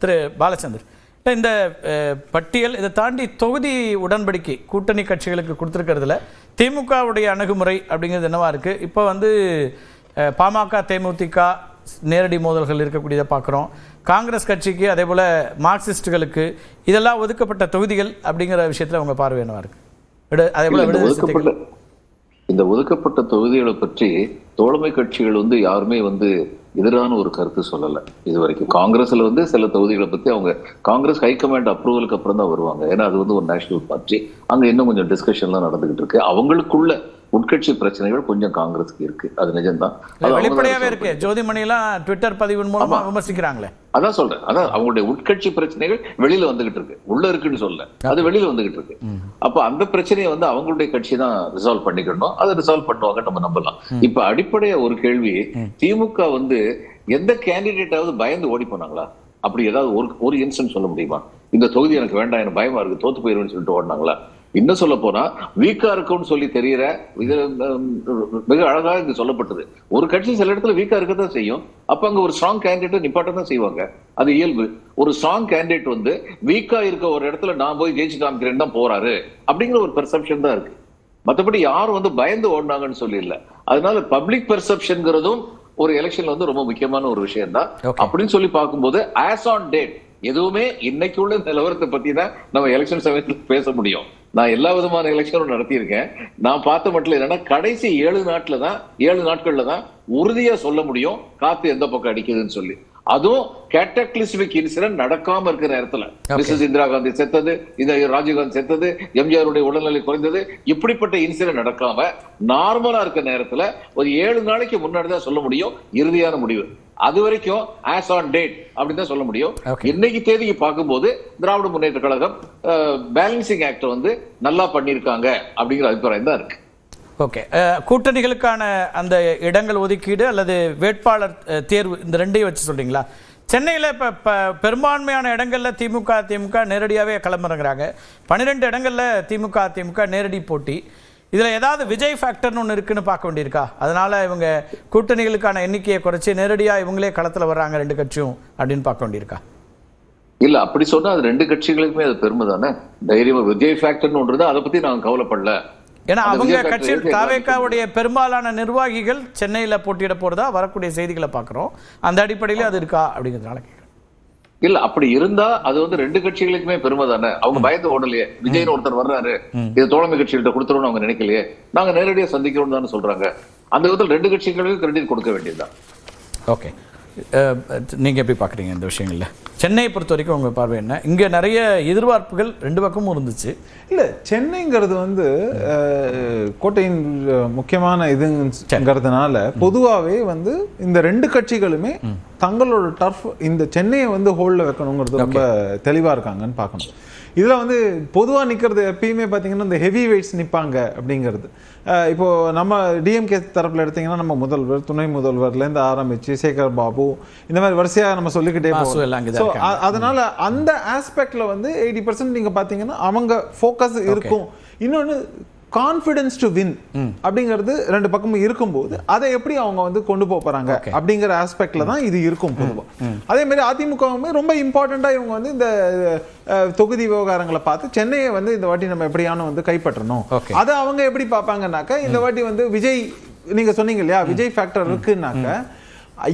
திரு பாலச்சந்தர், இந்த பட்டியல் இதை தாண்டி தொகுதி உடன்படிக்கை கூட்டணி கட்சிகளுக்கு கொடுத்துருக்கிறதுல திமுகவுடைய அணுகுமுறை அப்படிங்கிறது என்னவா இருக்குது? இப்போ பாமக தேமுதிக நேரடி மோதல்கள் இருக்கக்கூடியதை பார்க்குறோம். காங்கிரஸ் கட்சிக்கு அதே போல் மார்க்சிஸ்டுகளுக்கு இதெல்லாம் ஒதுக்கப்பட்ட தொகுதிகள் அப்படிங்கிற விஷயத்தில் உங்கள் பார்வை என்னவா இருக்குது? அதே போல் இந்த ஒதுக்கப்பட்ட தொகுதிகளை பற்றி தோழமை கட்சிகள் யாருமே எதிரான ஒரு கருத்து சொல்லல இது வரைக்கும். காங்கிரஸ்ல சில தொகுதிகளை பத்தி அவங்க காங்கிரஸ் ஹைகமாண்ட் அப்ரூவலுக்கு அப்புறம் தான் வருவாங்க. ஏன்னா அது ஒரு நேஷனல் பார்ட்டி, அங்க இன்னும் கொஞ்சம் டிஸ்கஷன்லாம் நடந்துகிட்டு இருக்கு. அவங்களுக்குள்ள உட்கட்சி பிரச்சனைகள் கொஞ்சம் காங்கிரஸுக்கு இருக்கு, அது நிஜம்தான். வெளிப்படையாவே இருக்கு. ஜோதிமணி எல்லாம் ட்விட்டர் பதிவின் மூலமா விமர்சிக்கிறாங்களே. அதான் சொல்றேன், அதான் அவங்களுடைய உட்கட்சி பிரச்சனைகள் வெளியில வந்துகிட்டு இருக்கு, உள்ள இருக்குன்னு சொல்ல, அது வெளியில வந்துகிட்டு இருக்கு. அப்ப அந்த பிரச்சனையை அவங்களுடைய கட்சி தான் ரிசால்வ் பண்ணிக்கணும், அதை ரிசால்வ் பண்ணுவாங்க, நம்ம நம்பலாம். இப்ப அடிப்படையா ஒரு கேள்வி, திமுக எந்த கேண்டிடேட்டாவது பயந்து ஓடி போனாங்களா? அப்படி ஏதாவது ஒரு இன்ஸ்டன்ட் சொல்ல முடியுமா? இந்த தொகுதி எனக்கு வேண்டாம், எனக்கு பயமா இருக்கு, தோத்து போயிருவேன்னு சொல்லிட்டு ஓடினாங்களா? இன்னும் சொல்ல போனா வீக்கா இருக்கும்னு சொல்லி தெரியற, இது மிக அழகாக இங்க சொல்லப்பட்டது. ஒரு கட்சி சில இடத்துல வீக்கா இருக்கதான் செய்யும், அப்ப அங்க ஒரு ஸ்ட்ராங் கேண்டிடேட் நிப்பாட்ட தான் செய்வாங்க, அது இயல்பு. ஒரு ஸ்ட்ராங் கேண்டிடேட் வீக்கா இருக்க ஒரு இடத்துல நான் போய் ஜெயிச்சு காமிக்கிறேன்னு தான் போறாரு அப்படிங்கிற ஒரு பெர்செப்ஷன் தான் இருக்கு. மற்றபடி யாரும் பயந்து ஓடினாங்கன்னு சொல்லி இல்ல. அதனால பப்ளிக் பெர்செப்ஷன்ங்கிறதும் ஒரு எலெக்ஷன்ல ரொம்ப முக்கியமான ஒரு விஷயம் தான். அப்படின்னு சொல்லி பார்க்கும்போது ஆஸ் ஆன் டேட் எதுவுமே இன்னைக்கு உள்ள நிலவரத்தை பத்தி தான் நம்ம எலெக்ஷன் சமயத்துல பேச முடியும். நான் எல்லா விதமான எலெக்ஷனும் நடத்தியிருக்கேன். நான் பார்த்த மட்டும் என்னன்னா கடைசி 7 நாட்கள்ல தான் உறுதியா சொல்ல முடியும் காத்து எந்த பக்கம் அடிக்குதுன்னு சொல்லி. அதுவும் கேட்டக்லிஸ்மிக் இன்சிடென்ட் நடக்காம இருக்கிற நேரத்துல மிஸ்ஸஸ் இந்திரா காந்தி செத்தது, இந்த ராஜீவ்காந்தி செத்தது, எம்ஜிஆருடைய உடல்நிலை குறைந்தது, இப்படிப்பட்ட இன்சிடென்ட் நடக்காம நார்மலா இருக்கிற நேரத்துல ஒரு 7 நாளைக்கு முன்னாடி தான் சொல்ல முடியும் இறுதியான முடிவு. அது வரைக்கும் ஆஸ் ஆன் டேட் அப்படின்னு தான் சொல்ல முடியும். இன்னைக்கு தேதிக்கு பார்க்கும்போது திராவிட முன்னேற்ற கழகம் பேலன்சிங் ஆக்ட் நல்லா பண்ணிருக்காங்க அப்படிங்கிற அபிப்பிராயம் தான் இருக்கு. ஓகே, கூட்டணிகளுக்கான அந்த இடங்கள் ஒதுக்கீடு அல்லது வேட்பாளர் தேர்வு, இந்த ரெண்டையும் வச்சு சொல்றீங்களா? சென்னையில் இப்போ பெரும்பான்மையான இடங்களில் திமுக நேரடியாகவே களமிறங்குறாங்க. 12 இடங்களில் திமுக நேரடி போட்டி. இதில் ஏதாவது விஜய் ஃபேக்டர்னு ஒன்று இருக்குன்னு பார்க்க வேண்டியிருக்கா? அதனால இவங்க கூட்டணிகளுக்கான எண்ணிக்கையை குறைச்சி நேரடியாக இவங்களே களத்தில் வர்றாங்க 2 கட்சியும் அப்படின்னு பார்க்க வேண்டியிருக்கா? இல்ல, அப்படி சொன்னா அது 2 கட்சிகளுக்குமே அது பெருமை தானே. தைரியமா விஜய் ஃபேக்டர்னு ஒன்று, அதை பத்தி நாங்கள் கவலைப்படல. ஏன்னா அவங்க கட்சியில் தாவேக்காவுடைய பெரும்பாலான நிர்வாகிகள் சென்னையில் போட்டியிட போறதா வரக்கூடிய செய்திகளை பார்க்கிறோம். அந்த அடிப்படையில் அது இருக்கா அப்படிங்கிறதுனால கேட்குறேன். இல்ல, அப்படி இருந்தா அது 2 கட்சிகளுக்குமே பெருமை தானே. அவங்க பயந்து ஓடலையே. விஜய்னு ஒருத்தர் வர்றாரு, இது தோழமை கட்சிகிட்ட கொடுத்துருவோம்னு அவங்க நினைக்கலையே. நாங்க நேரடியா சந்திக்கிறோம்னு தானே சொல்றாங்க. அந்த விதத்தில் 2 கட்சிகளுக்கு கிரெடிட் கொடுக்க வேண்டியதுதான். ஓகே, நீங்க எப்படி பாக்குறீங்க இந்த விஷயங்கள்ல? சென்னையை பொறுத்த வரைக்கும் உங்க பார்வை என்ன? இங்க நிறைய எதிர்பார்ப்புகள் 2 பக்கமும் இருந்துச்சு. இல்ல, சென்னைங்கிறது கோட்டையின் முக்கியமான இதுங்கிறதுனால பொதுவாகவே இந்த 2 கட்சிகளுமே தங்களோட டர்ஃப் இந்த சென்னையை ஹோல்ட்ல வைக்கணுங்கிறது ரொம்ப தெளிவா இருக்காங்கன்னு பார்க்கணும். இதுல பொதுவாக நிற்கிறது எப்பயுமே பார்த்தீங்கன்னா இந்த ஹெவி வெயிட்ஸ் நிற்பாங்க அப்படிங்கிறது. இப்போ நம்ம டிஎம்கே தரப்புல எடுத்தீங்கன்னா நம்ம முதல்வர், துணை முதல்வர்லேருந்து ஆரம்பிச்சு சேகர் பாபு, இந்த மாதிரி வரிசையாக நம்ம சொல்லிக்கிட்டே போவோம். அதனால அந்த ஆஸ்பெக்ட்ல 80% நீங்க பார்த்தீங்கன்னா அவங்க ஃபோக்கஸ் இருக்கும். இன்னொன்று கான்ஃபிடன்ஸ் டு வின் அப்படிங்கிறது 2 பக்கமும் இருக்கும்போது அதை எப்படி அவங்க கொண்டு போறாங்க அப்படிங்கிற ஆஸ்பெக்ட்ல தான் இது இருக்கும் பொதுவாக. அதே மாதிரி அதிமுகவுமே ரொம்ப இம்பார்ட்டண்டா இவங்க இந்த தொகுதி விவகாரங்களை பார்த்து சென்னையை இந்த வாட்டி நம்ம எப்படியான கைப்பற்றணும், அதை அவங்க எப்படி பார்ப்பாங்கன்னாக்கா, இந்த வாட்டி விஜய் நீங்க சொன்னீங்க இல்லையா, விஜய் ஃபேக்டர் இருக்குன்னாக்க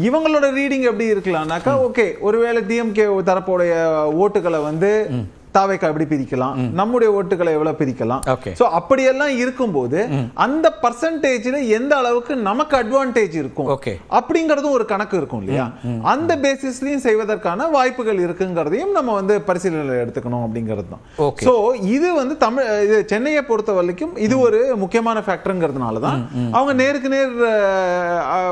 இவங்களோட ரீடிங் எப்படி இருக்கலாம்னாக்கா, ஓகே ஒருவேளை டிஎம்கே தரப்புடைய ஓட்டுகளை தாவேக்கா எப்படி பிரிக்கலாம், நம்முடைய ஓட்டுகளை எவ்வளவு பிரிக்கலாம், சோ அப்படியெல்லாம் இருக்கும்போது அந்த பர்சன்டேஜ்ல எந்த அளவுக்கு நமக்கு அட்வான்டேஜ் இருக்கும் அப்படிங்கறதும் ஒரு கணக்கு இருக்கும் இல்லையா. அந்த பேசிஸ்லயும் செய்வதற்கான வாய்ப்புகள் இருக்குங்கிறதையும் நம்ம பரிசீலனை எடுத்துக்கணும் அப்படிங்கிறது தான். சோ இது தமிழ் சென்னையை பொறுத்த வரைக்கும் இது ஒரு முக்கியமான ஃபேக்டர்ங்கிறதுனால தான் அவங்க நேருக்கு நேர்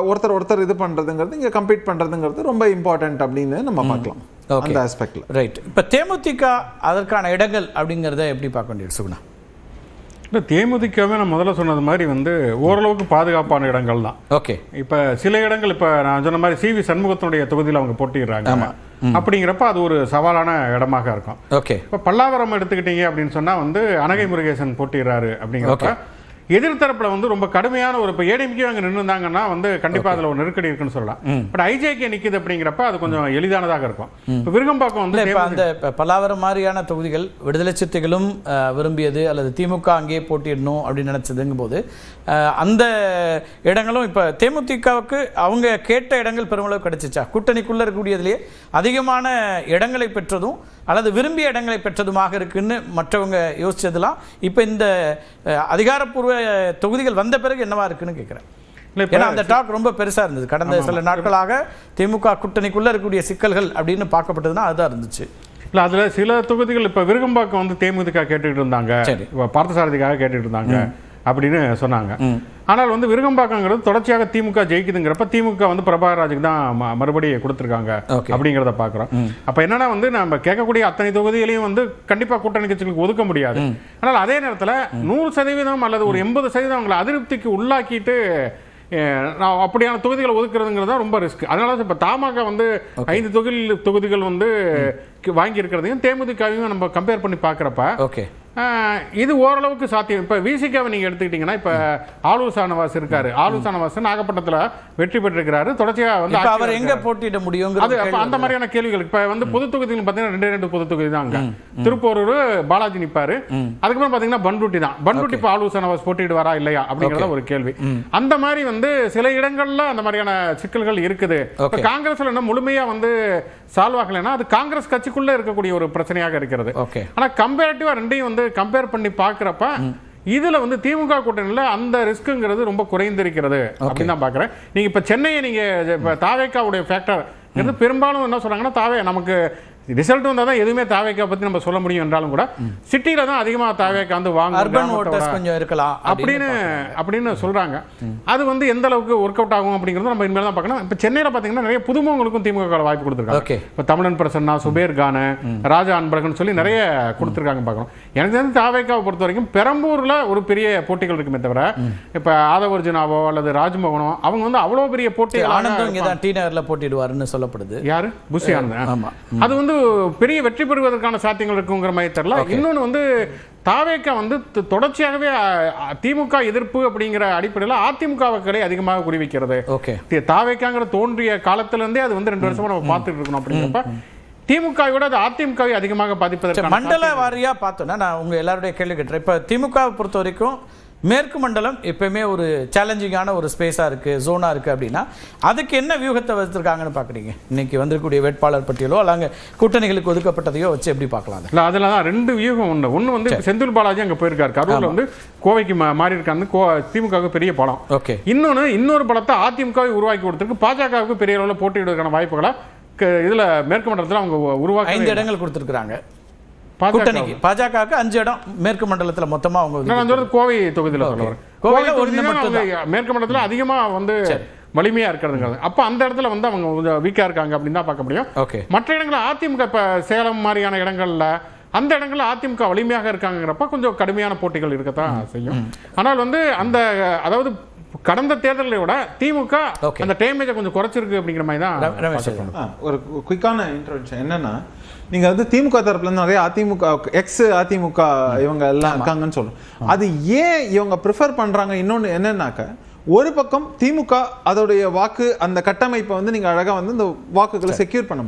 ஒருத்தர் இது பண்றதுங்கிறது, இங்க கம்பீட் பண்றதுங்கிறது ரொம்ப இம்பார்ட்டன்ட் அப்படின்னு நம்ம பார்க்கலாம். அந்த ஆஸ்பெக்ட்ல ரைட். இப்போ தேமுதிக அதற்கான இடங்கள் அப்படிங்கிறத எப்படி பார்க்க வேண்டியது சுகுணா? இல்லை, தேமுதிகவே நான் முதல்ல சொன்னது மாதிரி ஓரளவுக்கு பாதுகாப்பான இடங்கள் தான். ஓகே, இப்போ சில இடங்கள் இப்போ நான் சொன்ன மாதிரி சிவி சண்முகத்தினுடைய தொகுதியில் அவங்க போட்டிடுறாங்க. அப்படிங்கிறப்ப அது ஒரு சவாலான இடமாக இருக்கும். ஓகே, இப்போ பல்லாவரம் எடுத்துக்கிட்டீங்க அப்படின்னு சொன்னால் அனகை முருகேசன் போட்டிடுறாரு அப்படிங்கிறப்ப எதிர்த்தரப்புல வந்து ரொம்ப கடுமையான ஒரு இப்போ ஏடிஎம்கே அங்கே நின்றுந்தாங்கன்னா வந்து கண்டிப்பா அதுல ஒரு நெருக்கடி இருக்குன்னு சொல்லலாம். பட் ஐஜேகே நிக்குது அப்படிங்கிறப்ப அது கொஞ்சம் எளிதானதாக இருக்கும். இப்போ விருகம்பாக்கம் வந்து இப்போ அந்த பல்லாவரம் மாதிரியான தொகுதிகள் விடுதலை சிறுத்தைகளும் விரும்பியது அல்லது திமுக அங்கேயே போட்டியிடணும் அப்படின்னு நினைச்சதுங்கும் போது அந்த இடங்களும் இப்போ தேமுதிகவுக்கு அவங்க கேட்ட இடங்கள் பெருமளவு கிடைச்சிச்சா? கூட்டணிக்குள்ள இருக்கக்கூடியதுலேயே அதிகமான இடங்களை பெற்றதும் அல்லது விரும்பிய இடங்களை பெற்றதுமாக இருக்குன்னு மற்றவங்க யோசிச்சதுலாம் இப்போ இந்த அதிகாரப்பூர்வ தொகுதிகள் வந்த பிறகு என்னவா இருக்குன்னு கேட்குறேன். ஏன்னா அந்த டாக் ரொம்ப பெருசா இருந்தது கடந்த சில நாட்களாக. திமுக கூட்டணிக்குள்ள இருக்கக்கூடிய சிக்கல்கள் அப்படின்னு பார்க்கப்பட்டதுன்னா அதுதான் இருந்துச்சு. இல்லை அதில் சில தொகுதிகள் இப்போ விருகம்பாக்கம் வந்து தேமுதிக கேட்டுக்கிட்டு இருந்தாங்க, பார்த்தசாரதிக்காக கேட்டுக்கிட்டு இருந்தாங்க அப்படின்னு சொன்னாங்க. ஆனால் வந்து விருகம்பாக்கங்கிறது தொடர்ச்சியாக திமுக ஜெயிக்குதுங்கிறப்ப திமுக வந்து பிரபாகர் ராஜுக்கு தான் மறுபடியும் கொடுத்துருக்காங்க அப்படிங்கிறத பார்க்குறோம். அப்போ என்னன்னா வந்து நம்ம கேட்கக்கூடிய அத்தனை தொகுதிகளையும் வந்து கண்டிப்பாக கூட்டணி கட்சிகளுக்கு ஒதுக்க முடியாது. ஆனால் அதே நேரத்தில் 100% அல்லது ஒரு 80% அவங்களை அதிருப்திக்கு உள்ளாக்கிட்டு அப்படியான தொகுதிகளை ஒதுக்குறதுங்கிறது தான் ரொம்ப ரிஸ்க். அதனால இப்போ தமாக வந்து 5 தொகுதிகள் வந்து வாங்கி இருக்கிறதையும் தேமுதிகவும் நம்ம கம்பேர் பண்ணி பார்க்குறப்ப இது ஓரளவுக்கு சாத்தியம். இப்போ விசிகாவை நீங்க எடுத்துக்கிட்டீங்கன்னா இப்போ ஆலூர் ஷானவாஸ் இருக்காரு. ஆலூர் ஷானவாஸ் நாகப்பட்டினத்தில் வெற்றி பெற்றிருக்கிறாரு. தொடர்ச்சியா வந்து அவர் எங்க போட்டியிட முடியும் அந்த மாதிரியான கேள்விகள். இப்போ வந்து பொது தொகுதிகள் பார்த்தீங்கன்னா 2 பொது தொகுதி தான். அங்க திருப்பூர் பாலாஜி நிப்பாரு. அதுக்கப்புறம் பாத்தீங்கன்னா பண்ருட்டி தான். பண்ருட்டி இப்போ ஆலூர் ஷானவாஸ் போட்டியிடுவாரா இல்லையா அப்படிங்கிறத ஒரு கேள்வி. அந்த மாதிரி வந்து சில இடங்கள்ல அந்த மாதிரியான சிக்கல்கள் இருக்குது. இப்போ காங்கிரஸ்ல என்ன முழுமையா வந்து சால்வ் ஆகலைன்னா அது காங்கிரஸ் கட்சிக்குள்ள இருக்கக்கூடிய ஒரு பிரச்சனையாக இருக்கிறது. ஆனா கம்பேரிட்டிவா ரெண்டையும் வந்து கம்பேர் பண்ணி பார்க்கிறப்ப இதுல வந்து திமுக கூட்டணியில அந்த ரிஸ்க்ங்கிறது ரொம்ப குறைந்திருக்கிறது அப்படின்னு தான் பாக்குறேன். நீங்க இப்ப சென்னையை நீங்க தாவேக்காவுடைய ஃபேக்டர் பெரும்பாலும் என்ன சொல்றாங்கன்னா தாவே நமக்கு ரிசல்ட் வந்தா தான் எதுவுமே தாவேக்கா பத்தி நம்ம சொல்ல முடியும் என்றாலும் கூட சிட்டில தான் அதிகமா தாவேக்கா வந்து கொஞ்சம் இருக்கலாம் அப்படின்னு சொல்றாங்க. அது வந்து எந்த அளவுக்கு ஒர்க் அவுட் ஆகும் அப்படிங்கறது நம்ம இனிமேல் தான் பார்க்கணும். இப்ப சென்னையில பாத்தீங்கன்னா நிறைய புதுமுகங்களுக்கும் திமுக வாய்ப்பு கொடுத்திருக்காங்க. இப்ப தமிழன் பிரசன்னா, சுபேர் கான, ராஜா அன்பழகன் சொல்லி நிறைய கொடுத்திருக்காங்க பார்க்கணும். எனக்கு தெரிஞ்சு தாவேக்காவை பொறுத்த வரைக்கும் பெரம்பூர்ல ஒரு பெரிய போட்டிகள் இருக்குமே தவிர இப்ப ஆதவர்ஜுனாவோ அல்லது ராஜ்மோகனோ அவங்க வந்து அவ்வளவு பெரிய போட்டிகள் ஆனந்தம் இங்க தான் டி நகர்ல போட்டிடுவாருன்னு சொல்லப்படுது. யாரு? புஷி ஆனந்த். அது வந்து பெரிய வெற்றி பெறுவதற்கான சாத்தியங்கள் இருக்குங்கிற மாதிரி தெரியல. இன்னொன்னு வந்து தாவேக்கா வந்து தொடர்ச்சியாகவே திமுக எதிர்ப்பு அப்படிங்கிற அடிப்படையில் அதிமுக வாக்களை அதிகமாக குறிவிக்கிறது. தாவேக்காங்கிற தோன்றிய காலத்துல இருந்தே அது வந்து 2 வருஷமா நம்ம பார்த்துட்டு இருக்கணும். அப்படிங்கிறப்ப திமுக விட அது அதிமுகவை அதிகமாக பாதிப்பதற்கு மண்டல வாரியா பார்த்தோன்னா நான் உங்க எல்லாருடைய கேள்வி கேட்டேன். இப்ப திமுகவை பொறுத்த வரைக்கும் மேற்கு மண்டலம் எப்பயுமே ஒரு சேலஞ்சிங்கான ஒரு ஸ்பேஸா இருக்கு, ஜோனா இருக்கு. அப்படின்னா அதுக்கு என்ன வியூகத்தை வச்சிருக்காங்கன்னு பாக்குறீங்க? இன்னைக்கு வந்திருக்கக்கூடிய வேட்பாளர் பட்டியலோ அல்லங்க கூட்டணிகளுக்கு ஒதுக்கப்பட்டதையோ வச்சு எப்படி பார்க்கலாம்? இல்ல அதுல தான் 2 வியூகம் உண்டு. ஒன்னு வந்து செந்தில் பாலாஜி அங்க போயிருக்காரு, கரூர்ல வந்து கோவைக்கு மாறி இருக்காங்க, திமுகவுக்கு பெரிய பலம். இன்னொரு பலத்தை அதிமுகவை உருவாக்கி கொடுத்திருக்கு. பாஜகவுக்கு பெரிய அளவில் போட்டியிடுவதற்கான வாய்ப்புகளை இதுல மேற்கு மண்டலத்தில் அவங்க உருவாக்கி 5 இடங்கள் கொடுத்திருக்காங்க. கூட்டணிக்கு பாஜகவுக்கு 5 இடம் மேற்கு மண்டலத்துல மொத்தமா அவங்க கோவை தொகுதியில் மேற்கு மண்டலத்தில் அதிகமா வந்து வலிமையா இருக்கிறதுங்கிறது. அப்ப அந்த இடத்துல வந்து அவங்க கொஞ்சம் வீக்கா இருக்காங்க அப்படின்னு தான் பார்க்க முடியும். மற்ற இடங்கள் அதிமுக இப்ப சேலம் மாதிரியான இடங்கள்ல அந்த இடங்கள்ல அதிமுக வலிமையாக இருக்காங்கிறப்ப கொஞ்சம் கடுமையான போட்டிகள் இருக்கத்தான் செய்யும். ஆனால் வந்து அந்த அதாவது கடந்த தேர்தலை விட திமுக அந்த டேமேஜை கொஞ்சம் குறைச்சிருக்கு அப்படிங்கிற மாதிரி தான். ஒரு குயிக்கான இன்ட்ரோடக்ஷன் என்னன்னா, நீங்க வந்து திமுக தரப்புல இருந்து நிறைய அதிமுக எக்ஸ் அதிமுக இவங்க எல்லாம் இருக்காங்கன்னு சொல்றோம். அது ஏன் இவங்க ப்ரிஃபர் பண்றாங்க? இன்னொன்னு என்னன்னாக்க, ஒரு பக்கம் திமுக அதோடைய வாக்கு அந்த கட்டமைப்பை வந்து நீங்க அழகா வந்து இந்த வாக்குகளை செக்யூர் பண்ண முடியும்.